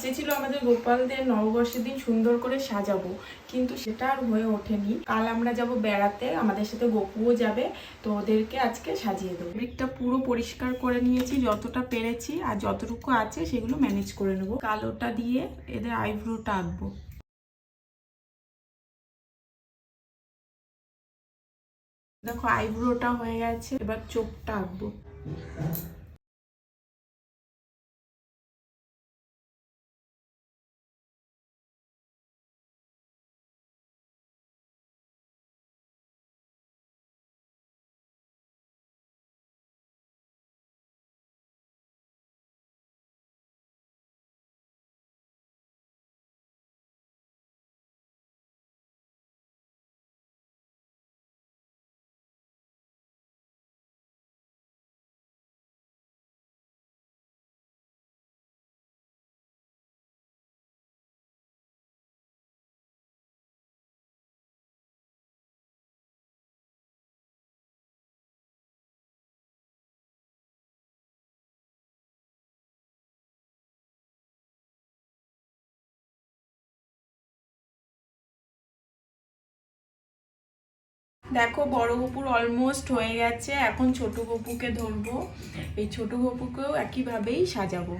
ইচ্ছে ছিল আমাদের গোপালদের নববর্ষের দিন সুন্দর করে সাজাবো, কিন্তু সেটা আর হয়ে ওঠেনি। কাল আমরা যাব বেড়াতে, আমাদের সাথে গপুও যাবে, তো ওদেরকে আজকে সাজিয়ে দেবো। দিকটা পুরো পরিষ্কার করে নিয়েছি যতটা পেরেছি, আর যতটুকু আছে সেগুলো ম্যানেজ করে নেবো। কালোটা দিয়ে এদের আইব্রোটা আঁকবো। দেখো আইব্রোটা হয়ে গেছে, এবার চোখটা আঁকবো। দেখো বড় গপুর অলমোস্ট হয়ে গেছে, এখন ছোট গপুকে ধরবো। এই ছোট গপুকেও একইভাবেই সাজাবো।